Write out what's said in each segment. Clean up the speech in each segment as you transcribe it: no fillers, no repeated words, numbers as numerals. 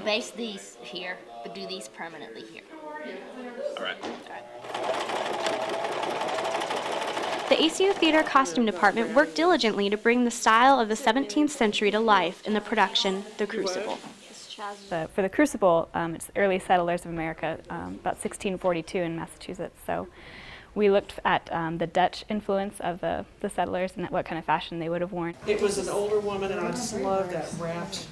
base these here, but do these permanently here. All right. The ACU Theater Costume Department worked diligently to bring the style of the 17th century to life in the production, The Crucible. For the Crucible, it's the early settlers of America, about 1642 in Massachusetts. So we looked at the Dutch influence of the settlers and what kind of fashion they would have worn. It was an older woman, and I just love that wrapped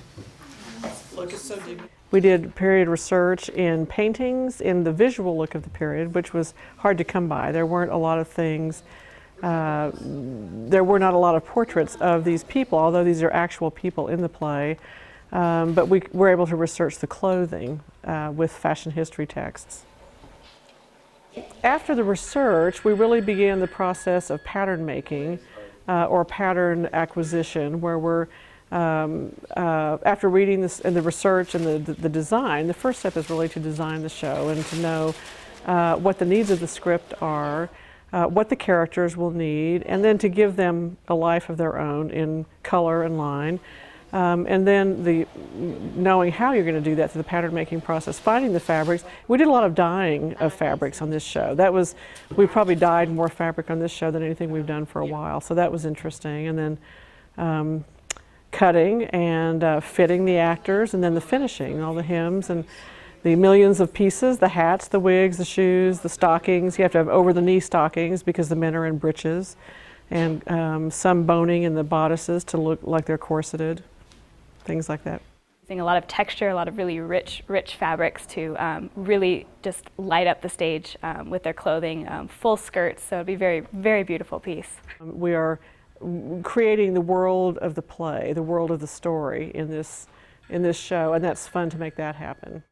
look. It's so deep. We did period research in paintings, in the visual look of the period, which was hard to come by. There weren't a lot of things. There were not a lot of portraits of these people, although these are actual people in the play. But we were able to research the clothing with fashion history texts. After the research, we really began the process of pattern making or pattern acquisition, where we're, after reading this and the research and the design, the first step is really to design the show and to know what the needs of the script are, what the characters will need, and then to give them a life of their own in color and line. And then knowing how you're going to do that through the pattern making process, finding the fabrics. We did a lot of dyeing of fabrics on this show. We probably dyed more fabric on this show than anything we've done for a while, so that was interesting. And then cutting and fitting the actors, and then the finishing, all the hems and the millions of pieces, the hats, the wigs, the shoes, the stockings. You have to have over-the-knee stockings because the men are in breeches, and some boning in the bodices to look like they're corseted, things like that. Using a lot of texture, a lot of really rich fabrics to really just light up the stage with their clothing, full skirts, so it'd be a very, very beautiful piece. We are creating the world of the play, the world of the story in this show, and that's fun to make that happen.